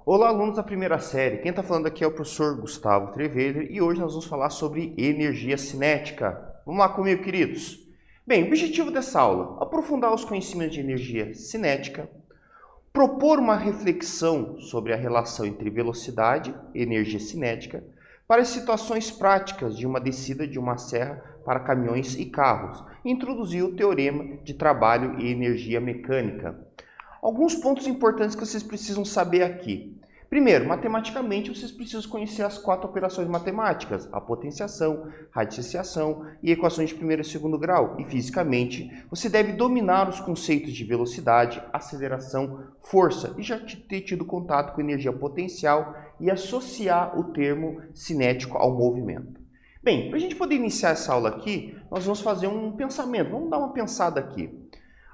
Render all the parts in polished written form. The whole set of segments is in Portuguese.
Olá, alunos da primeira série. Quem está falando aqui é o professor Gustavo Treveller e hoje nós vamos falar sobre energia cinética. Vamos lá comigo, queridos? Bem, o objetivo dessa aula é aprofundar os conhecimentos de energia cinética, propor uma reflexão sobre a relação entre velocidade e energia cinética para as situações práticas de uma descida de uma serra para caminhões e carros, e introduzir o teorema de trabalho e energia mecânica. Alguns pontos importantes que vocês precisam saber aqui. Primeiro, matematicamente, vocês precisam conhecer as 4 operações matemáticas, a potenciação, radiciação e equações de primeiro e segundo grau. E fisicamente, você deve dominar os conceitos de velocidade, aceleração, força e já ter tido contato com energia potencial e associar o termo cinético ao movimento. Bem, para a gente poder iniciar essa aula aqui, nós vamos fazer um pensamento, vamos dar uma pensada aqui.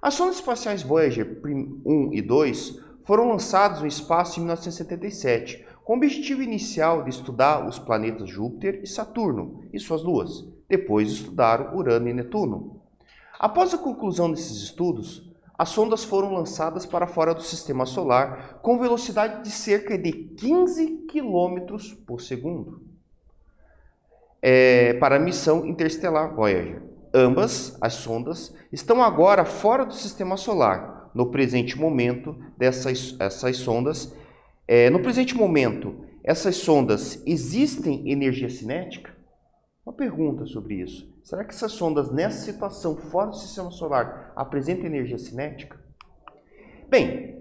As sondas espaciais Voyager 1 e 2 foram lançadas no espaço em 1977, com o objetivo inicial de estudar os planetas Júpiter e Saturno e suas luas. Depois estudaram Urano e Netuno. Após a conclusão desses estudos, as sondas foram lançadas para fora do Sistema Solar com velocidade de cerca de 15 km por segundo para a missão interestelar Voyager. Ambas as sondas estão agora fora do Sistema Solar. No presente momento, essas sondas existem energia cinética? Uma pergunta sobre isso. Será que essas sondas, nessa situação fora do Sistema Solar, apresentam energia cinética? Bem,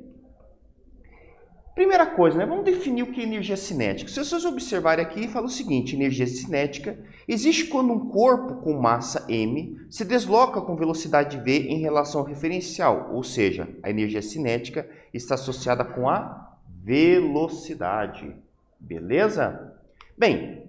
primeira coisa, vamos definir o que é energia cinética. Se vocês observarem aqui, fala o seguinte: energia cinética existe quando um corpo com massa m se desloca com velocidade v em relação ao referencial, ou seja, a energia cinética está associada com a velocidade. Beleza? Bem,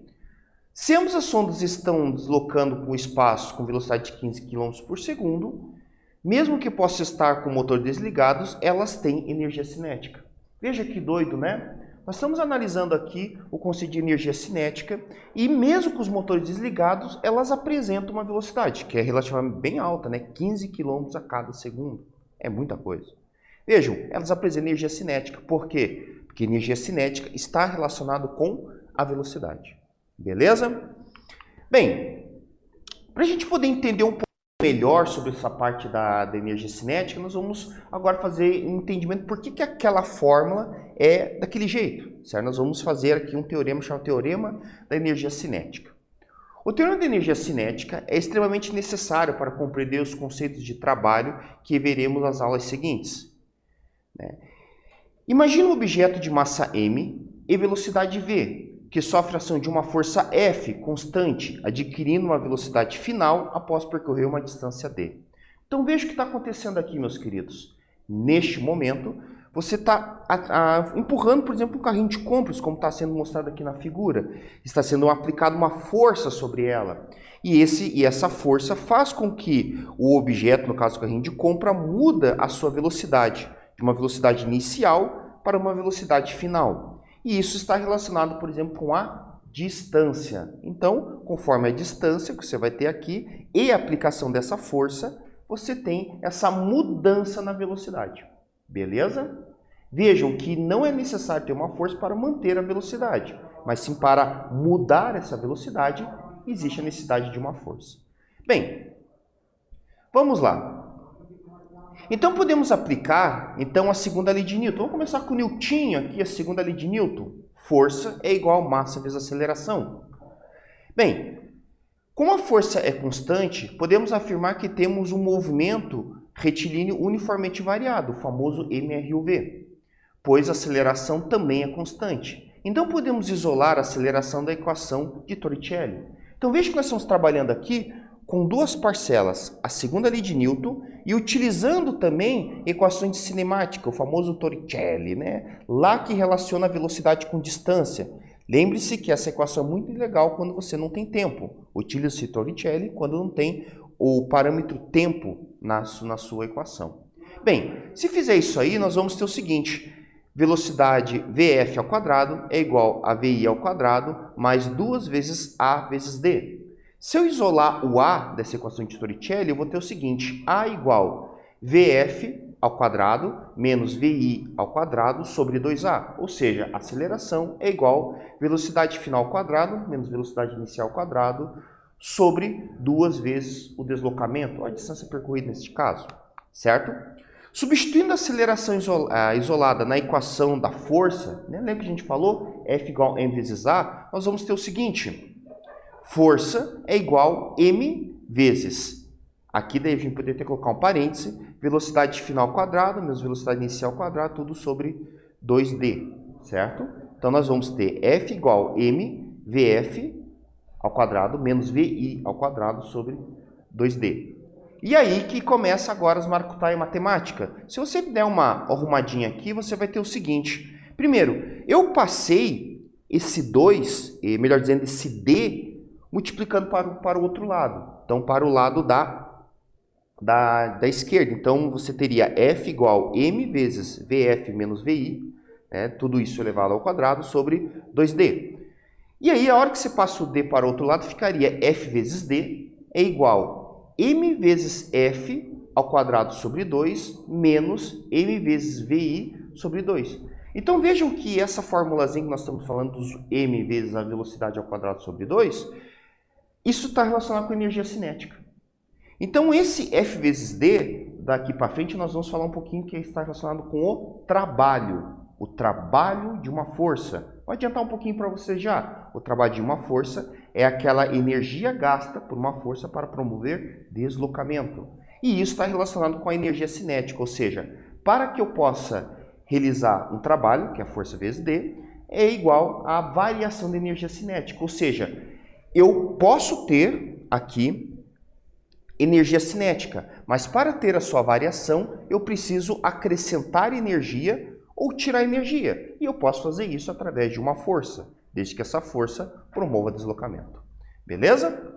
se ambas as sondas estão deslocando com o espaço com velocidade de 15 km por segundo, mesmo que possa estar com o motor desligados, elas têm energia cinética. Veja que doido, né? Nós estamos analisando aqui o conceito de energia cinética e mesmo com os motores desligados, elas apresentam uma velocidade que é relativamente bem alta, né? 15 km a cada segundo. É muita coisa. Vejam, elas apresentam energia cinética. Por quê? Porque energia cinética está relacionada com a velocidade. Beleza? Bem, para a gente poder entender um pouco melhor sobre essa parte da energia cinética, nós vamos agora fazer um entendimento por que aquela fórmula é daquele jeito, certo? Nós vamos fazer aqui um teorema chamado Teorema da Energia Cinética. O teorema da energia cinética é extremamente necessário para compreender os conceitos de trabalho que veremos nas aulas seguintes. Imagine um objeto de massa m e velocidade v, que sofre a ação de uma força F constante, adquirindo uma velocidade final após percorrer uma distância d. Então veja o que está acontecendo aqui, meus queridos. Neste momento, você está empurrando, por exemplo, um carrinho de compras, como está sendo mostrado aqui na figura. Está sendo aplicada uma força sobre ela. E essa força faz com que o objeto, no caso do carrinho de compra, muda a sua velocidade, de uma velocidade inicial para uma velocidade final. E isso está relacionado, por exemplo, com a distância. Então, conforme a distância que você vai ter aqui e a aplicação dessa força, você tem essa mudança na velocidade. Beleza? Vejam que não é necessário ter uma força para manter a velocidade, mas sim para mudar essa velocidade, existe a necessidade de uma força. Bem, vamos lá. Então podemos aplicar a segunda lei de Newton. Vamos começar com o Newton aqui, a segunda lei de Newton. Força é igual a massa vezes aceleração. Bem, como a força é constante, podemos afirmar que temos um movimento retilíneo uniformemente variado, o famoso mRUV, pois a aceleração também é constante. Então podemos isolar a aceleração da equação de Torricelli. Então veja que nós estamos trabalhando aqui com duas parcelas, a segunda lei de Newton e utilizando também equações de cinemática, o famoso Torricelli, lá que relaciona a velocidade com distância. Lembre-se que essa equação é muito legal quando você não tem tempo. Utilize-se Torricelli quando não tem o parâmetro tempo na sua equação. Bem, se fizer isso aí, nós vamos ter o seguinte: velocidade Vf ao quadrado é igual a Vi ao quadrado mais 2 vezes A vezes D. Se eu isolar o A dessa equação de Torricelli, eu vou ter o seguinte: A igual Vf ao quadrado menos VI ao quadrado sobre 2A. Ou seja, aceleração é igual a velocidade final ao quadrado menos velocidade inicial ao quadrado sobre 2 vezes o deslocamento, ou a distância percorrida neste caso, certo? Substituindo a aceleração isolada na equação da força, né? Lembra que a gente falou? F igual a m vezes A, nós vamos ter o seguinte, força é igual a m vezes, aqui daí a gente poderia ter que colocar um parêntese, velocidade final ao quadrado menos velocidade inicial ao quadrado, tudo sobre 2D, certo? Então nós vamos ter F igual a m VF ao quadrado menos VI ao quadrado sobre 2D. E aí que começa agora as Markov matemática. Se você der uma arrumadinha aqui, você vai ter o seguinte. Primeiro, eu passei esse 2, melhor dizendo, esse D, multiplicando para o outro lado. Então, para o lado da esquerda. Então, você teria F igual a M vezes VF menos VI, né, tudo isso elevado ao quadrado, sobre 2D. E aí, a hora que você passa o D para o outro lado, ficaria F vezes D é igual M vezes F ao quadrado sobre 2 menos M vezes VI sobre 2. Então vejam que essa formulazinha que nós estamos falando dos M vezes a velocidade ao quadrado sobre 2, isso está relacionado com energia cinética. Então esse F vezes D, daqui para frente nós vamos falar um pouquinho que está relacionado com o trabalho de uma força. Vou adiantar um pouquinho para vocês já. O trabalho de uma força é aquela energia gasta por uma força para promover deslocamento. E isso está relacionado com a energia cinética, ou seja, para que eu possa realizar um trabalho, que é a força vezes D, é igual à variação da energia cinética. Ou seja, eu posso ter aqui energia cinética, mas para ter a sua variação, eu preciso acrescentar energia ou tirar energia. E eu posso fazer isso através de uma força, desde que essa força promova deslocamento. Beleza?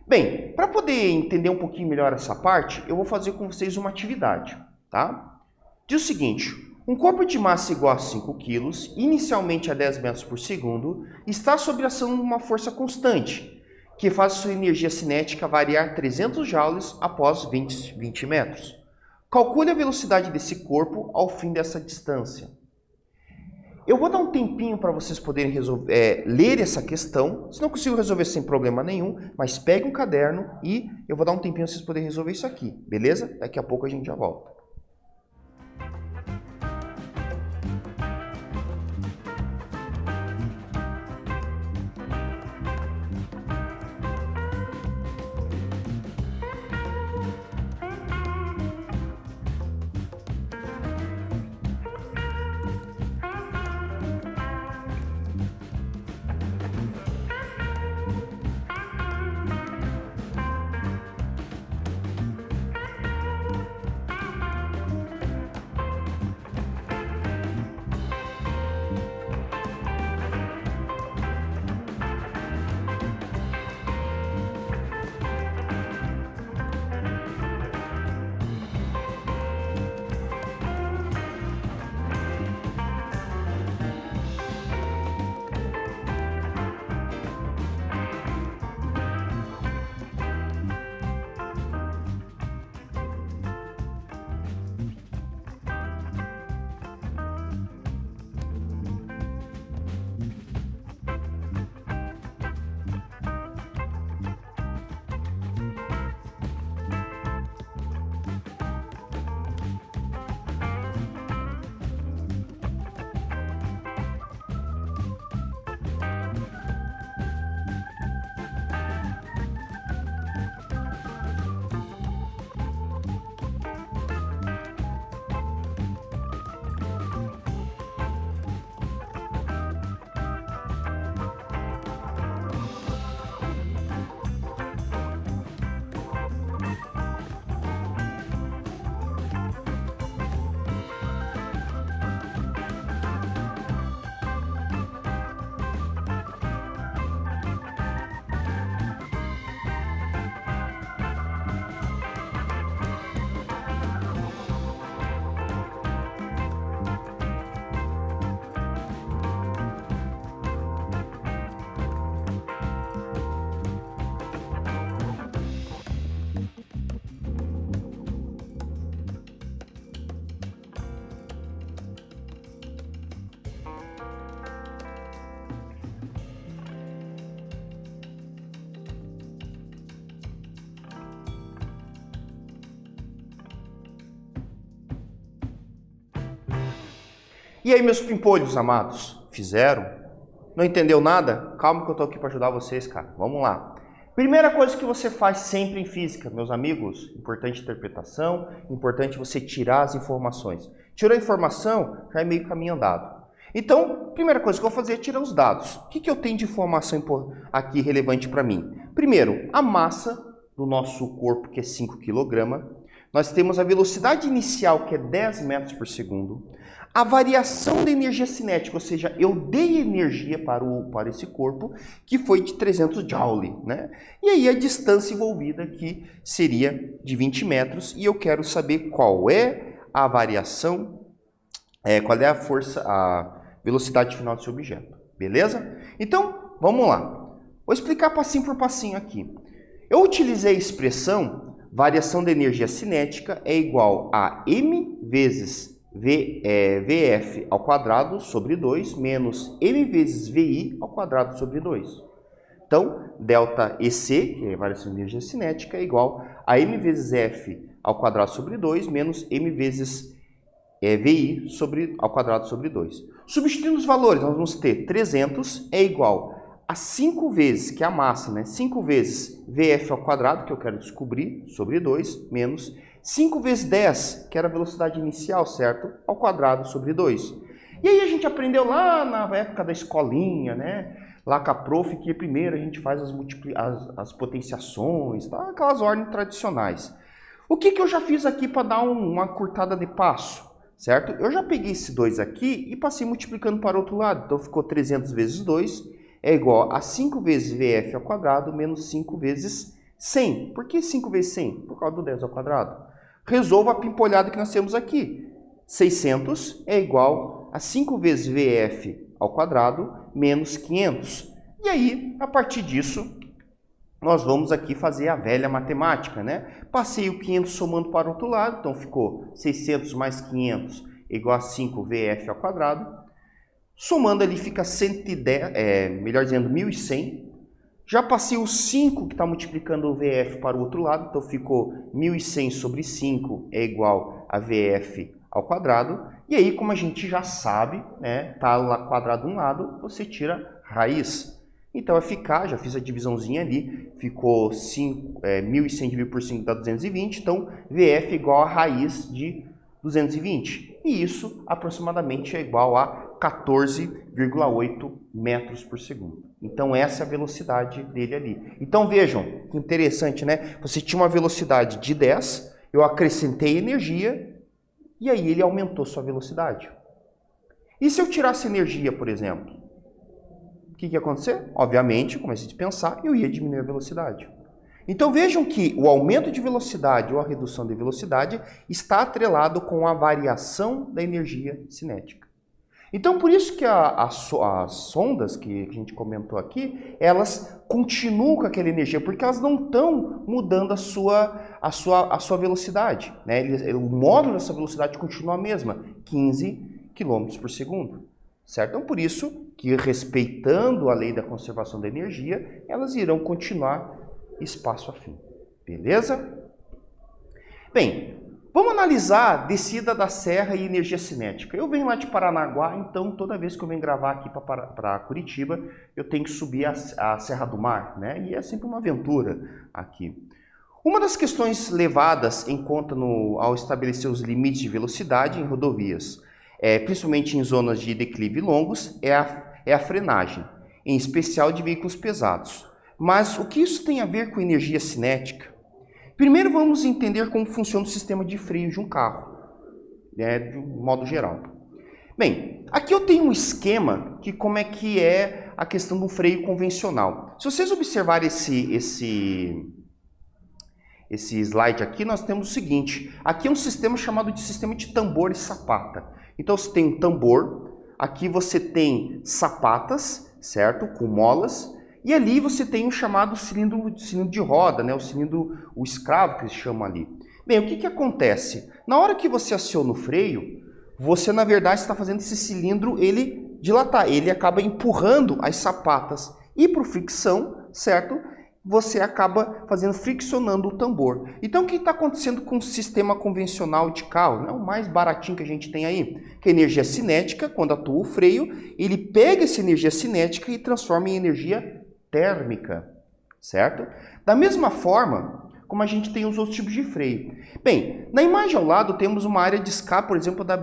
Bem, para poder entender um pouquinho melhor essa parte, eu vou fazer com vocês uma atividade, tá? Diz o seguinte, um corpo de massa igual a 5 kg, inicialmente a 10 metros por segundo, está sob a ação de uma força constante, que faz sua energia cinética variar 300 joules após 20 metros. Calcule a velocidade desse corpo ao fim dessa distância. Eu vou dar um tempinho para vocês poderem ler essa questão. Se não consigo resolver sem problema nenhum, mas pegue um caderno e eu vou dar um tempinho para vocês poderem resolver isso aqui, beleza? Daqui a pouco a gente já volta. E aí, meus pimpolhos amados, fizeram? Não entendeu nada? Calma que eu tô aqui para ajudar vocês, cara. Vamos lá. Primeira coisa que você faz sempre em física, meus amigos, importante interpretação, importante você tirar as informações. Tirou a informação, já é meio caminho andado. Então, primeira coisa que eu vou fazer é tirar os dados. O que eu tenho de informação aqui relevante para mim? Primeiro, a massa do nosso corpo, que é 5 kg. Nós temos a velocidade inicial, que é 10 metros por segundo. A variação da energia cinética, ou seja, eu dei energia para esse corpo, que foi de 300 Joule, né? E aí a distância envolvida aqui seria de 20 metros, e eu quero saber qual é a variação, qual é a força, a velocidade final desse objeto, beleza? Então, vamos lá. Vou explicar passinho por passinho aqui. Eu utilizei a expressão variação da energia cinética é igual a m vezes Vf ao quadrado sobre 2 menos m vezes Vi ao quadrado sobre 2. Então, ΔEc, que é a variação de energia cinética, é igual a m vezes F ao quadrado sobre 2 menos m vezes Vi ao quadrado sobre 2. Substituindo os valores, nós vamos ter 300 é igual a 5 vezes, que é a massa, né? 5 vezes Vf ao quadrado, que eu quero descobrir, sobre 2, menos 5 vezes 10, que era a velocidade inicial, certo? Ao quadrado sobre 2. E aí a gente aprendeu lá na época da escolinha, né? Lá com a prof, que primeiro a gente faz as potenciações, tá? Aquelas ordens tradicionais. O que eu já fiz aqui para dar uma curtada de passo, certo? Eu já peguei esse 2 aqui e passei multiplicando para o outro lado. Então ficou 300 vezes 2 é igual a 5 vezes Vf ao quadrado menos 5 vezes 100. Por que 5 vezes 100? Por causa do 10 ao quadrado. Resolva a pimpolhada que nós temos aqui. 600 é igual a 5 vezes Vf ao quadrado menos 500. E aí, a partir disso, nós vamos aqui fazer a velha matemática, né? Passei o 500 somando para o outro lado, então ficou 600 mais 500 igual a 5 Vf ao quadrado. Somando ali fica 110, melhor dizendo, 1100. Já passei o 5 que está multiplicando o Vf para o outro lado, então ficou 1100 sobre 5 é igual a Vf ao quadrado. E aí, como a gente já sabe, né, tá lá quadrado um lado, você tira raiz. Então vai ficar, já fiz a divisãozinha ali, ficou 1100 dividido por 5 dá 220, então Vf igual a raiz de 220. E isso aproximadamente é igual a 14,8 metros por segundo. Então essa é a velocidade dele ali. Então vejam, que interessante, né? Você tinha uma velocidade de 10, eu acrescentei energia e aí ele aumentou sua velocidade. E se eu tirasse energia, por exemplo? O que ia acontecer? Obviamente, comecei a pensar, eu ia diminuir a velocidade. Então vejam que o aumento de velocidade ou a redução de velocidade está atrelado com a variação da energia cinética. Então por isso que as sondas que a gente comentou aqui, elas continuam com aquela energia, porque elas não estão mudando a sua velocidade, né? O módulo dessa velocidade continua a mesma, 15 km por segundo. Certo? Então por isso que, respeitando a lei da conservação da energia, elas irão continuar espaço afim. Beleza? Bem, vamos analisar a descida da serra e energia cinética. Eu venho lá de Paranaguá, então toda vez que eu venho gravar aqui para Curitiba, eu tenho que subir a Serra do Mar, né? E é sempre uma aventura aqui. Uma das questões levadas em conta ao estabelecer os limites de velocidade em rodovias, principalmente em zonas de declive longos, é a frenagem, em especial de veículos pesados. Mas o que isso tem a ver com energia cinética? Primeiro vamos entender como funciona o sistema de freio de um carro, né, de um modo geral. Bem, aqui eu tenho um esquema que como é que é a questão do freio convencional. Se vocês observarem esse slide aqui, nós temos o seguinte. Aqui é um sistema chamado de sistema de tambor e sapata. Então você tem um tambor, aqui você tem sapatas, certo? Com molas. E ali você tem o chamado cilindro de roda, né? O escravo que eles chamam ali. Bem, o que acontece? Na hora que você aciona o freio, você na verdade está fazendo esse cilindro ele dilatar. Ele acaba empurrando as sapatas e por fricção, certo? você acaba friccionando o tambor. Então, o que está acontecendo com o sistema convencional de carro, né? O mais baratinho que a gente tem aí, que é a energia cinética, quando atua o freio, ele pega essa energia cinética e transforma em energia térmica, certo? Da mesma forma, como a gente tem os outros tipos de freio. Bem, na imagem ao lado temos uma área de escape, por exemplo, da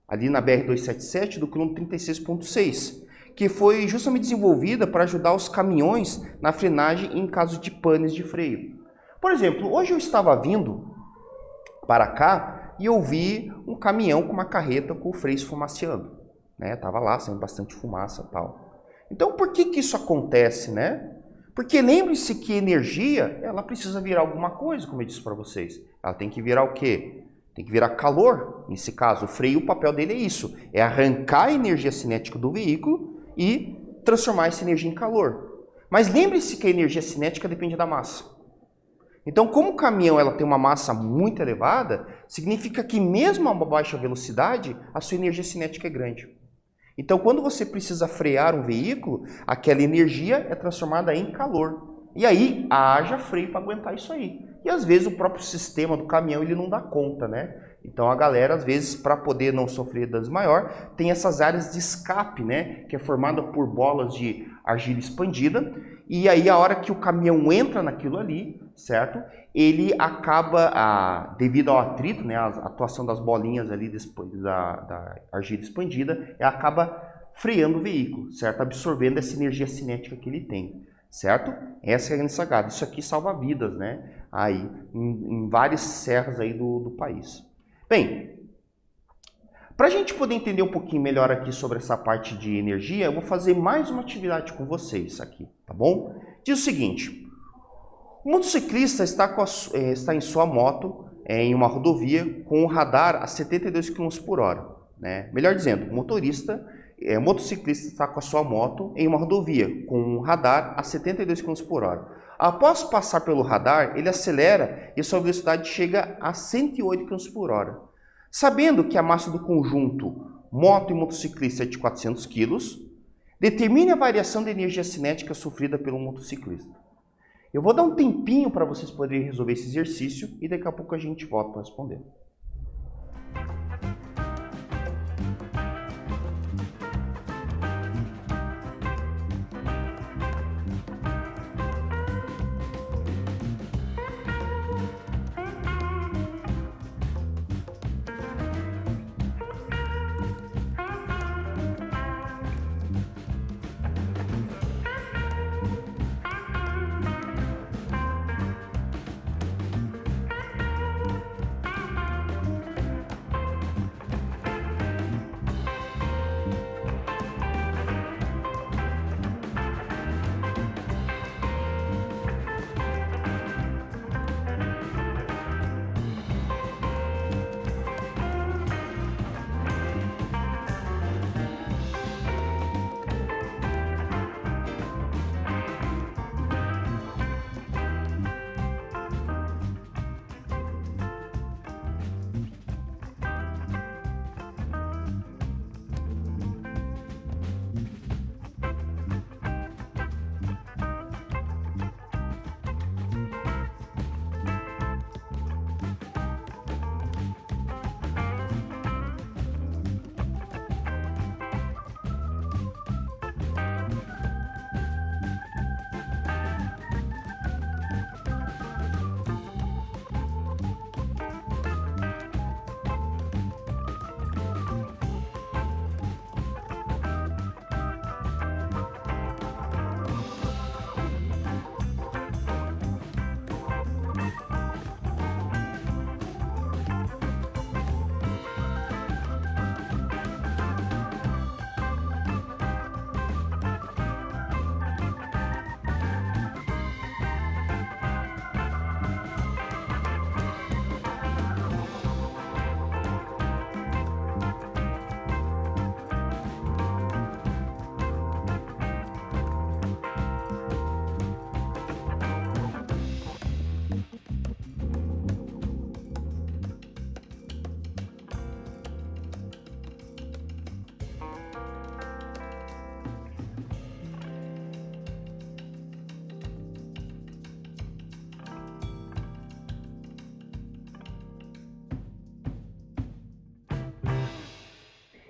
ali na BR-277 do quilômetro 36.6. Que foi justamente desenvolvida para ajudar os caminhões na frenagem em caso de panes de freio. Por exemplo, hoje eu estava vindo para cá e eu vi um caminhão com uma carreta com o freio esfumaceando, né? Tava lá, saindo bastante fumaça e tal. Então, por que isso acontece, né? Porque lembre-se que energia, ela precisa virar alguma coisa, como eu disse para vocês. Ela tem que virar o quê? Tem que virar calor. Nesse caso, o freio, o papel dele é isso. É arrancar a energia cinética do veículo e transformar essa energia em calor. Mas lembre-se que a energia cinética depende da massa. Então, como o caminhão ela tem uma massa muito elevada, significa que mesmo a uma baixa velocidade, a sua energia cinética é grande. Então, quando você precisa frear um veículo, aquela energia é transformada em calor. E aí, haja freio para aguentar isso aí. E às vezes o próprio sistema do caminhão ele não dá conta, né? Então a galera, às vezes, para poder não sofrer danos maior, tem essas áreas de escape, né? Que é formada por bolas de argila expandida. E aí, a hora que o caminhão entra naquilo ali, certo? Ele acaba, devido ao atrito, né? A atuação das bolinhas ali da argila expandida, acaba freando o veículo, certo? Absorvendo essa energia cinética que ele tem, certo? Essa é a grande sacada. Isso aqui salva vidas, né? Aí, em várias serras aí do país. Bem, para a gente poder entender um pouquinho melhor aqui sobre essa parte de energia, eu vou fazer mais uma atividade com vocês aqui, tá bom? Diz o seguinte, o motociclista está em sua moto, em uma rodovia, com o radar a 72 km por hora, né? Melhor dizendo, o motociclista está com a sua moto em uma rodovia, com um radar a 72 km por hora. Após passar pelo radar, ele acelera e a sua velocidade chega a 108 km por hora. Sabendo que a massa do conjunto moto e motociclista é de 400 kg, determine a variação da energia cinética sofrida pelo motociclista. Eu vou dar um tempinho para vocês poderem resolver esse exercício e daqui a pouco a gente volta para responder.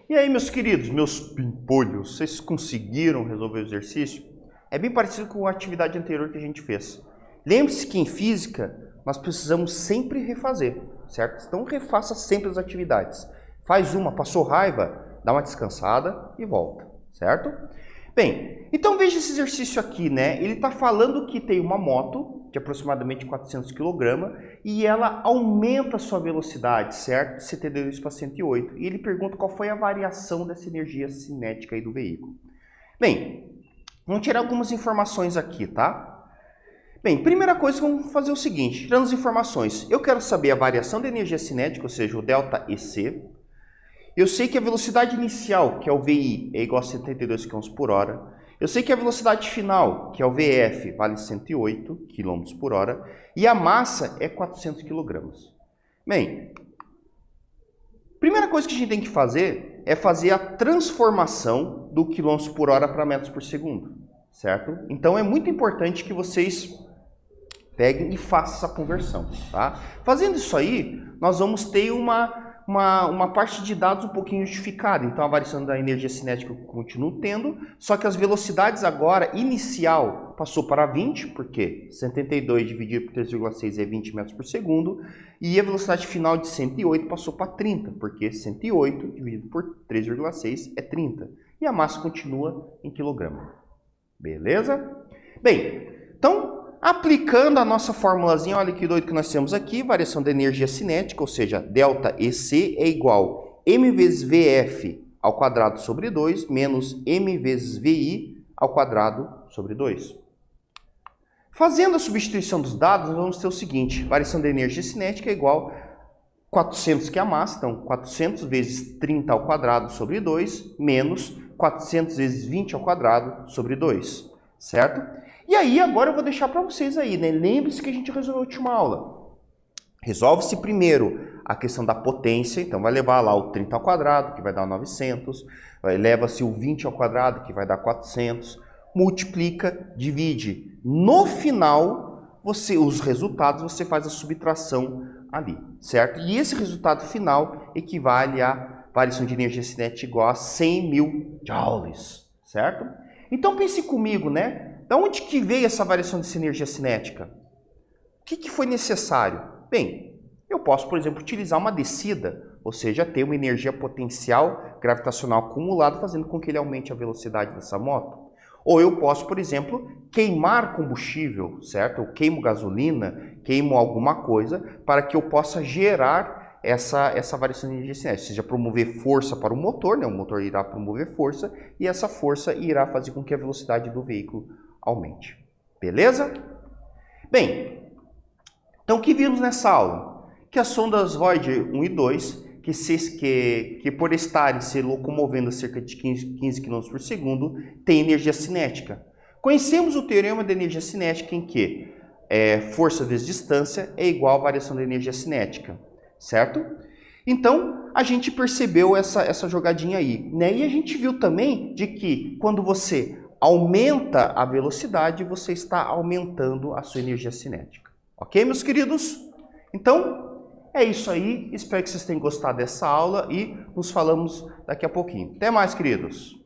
E aí, meus queridos, meus pimpolhos, vocês conseguiram resolver o exercício? É bem parecido com a atividade anterior que a gente fez. Lembre-se que em física nós precisamos sempre refazer, certo? Então refaça sempre as atividades. Faz uma, passou raiva, dá uma descansada e volta, certo? Bem, então veja esse exercício aqui, né? Ele está falando que tem uma moto de aproximadamente 400 kg e ela aumenta a sua velocidade, certo? De 72 para 108. E ele pergunta qual foi a variação dessa energia cinética aí do veículo. Bem, vamos tirar algumas informações aqui, tá? Bem, primeira coisa, vamos fazer o seguinte, tirando as informações. Eu quero saber a variação da energia cinética, ou seja, o ΔEc. Eu sei que a velocidade inicial, que é o VI, é igual a 72 km por hora. Eu sei que a velocidade final, que é o VF, vale 108 km por hora. E a massa é 400 kg. Bem, primeira coisa que a gente tem que fazer é fazer a transformação do km por hora para metros por segundo, certo? Então é muito importante que vocês peguem e façam essa conversão, tá? Fazendo isso aí, nós vamos ter uma parte de dados um pouquinho justificada. Então a variação da energia cinética eu continuo tendo, só que as velocidades agora, inicial, passou para 20, porque 72 dividido por 3,6 é 20 metros por segundo, e a velocidade final de 108 passou para 30, porque 108 dividido por 3,6 é 30. E a massa continua em quilograma. Beleza? Bem, então, aplicando a nossa formulazinha, olha que doido que nós temos aqui, variação da energia cinética, ou seja, ΔEc é igual a m vezes Vf ao quadrado sobre 2, menos m vezes Vi ao quadrado sobre 2. Fazendo a substituição dos dados, nós vamos ter o seguinte, variação da energia cinética é igual a 400, que é a massa, então 400 vezes 30 ao quadrado sobre 2, menos 400 vezes 20 ao quadrado sobre 2, certo? E aí, agora eu vou deixar para vocês aí, né? Lembre-se que a gente resolveu a última aula. Resolve-se primeiro a questão da potência, então vai levar lá o 30 ao quadrado, que vai dar 900, leva-se o 20 ao quadrado, que vai dar 400, multiplica, divide. No final, os resultados, você faz a subtração ali, certo? E esse resultado final equivale à variação de energia cinética igual a 100.000 joules, certo? Então pense comigo, né? Da onde que veio essa variação dessa energia cinética? O que foi necessário? Bem, eu posso, por exemplo, utilizar uma descida, ou seja, ter uma energia potencial gravitacional acumulada, fazendo com que ele aumente a velocidade dessa moto. Ou eu posso, por exemplo, queimar combustível, certo? Eu queimo gasolina, queimo alguma coisa, para que eu possa gerar essa variação de energia cinética, seja promover força para o motor, né? O motor irá promover força, e essa força irá fazer com que a velocidade do veículo aumente. Beleza? Bem, então o que vimos nessa aula? Que as sondas Voyager 1 e 2, que por estarem se locomovendo a cerca de 15 km por segundo, têm energia cinética. Conhecemos o teorema da energia cinética em que força vezes distância é igual à variação da energia cinética, certo? Então, a gente percebeu essa jogadinha aí, né? E a gente viu também de que quando você aumenta a velocidade, você está aumentando a sua energia cinética. Ok, meus queridos? Então, é isso aí. Espero que vocês tenham gostado dessa aula e nos falamos daqui a pouquinho. Até mais, queridos!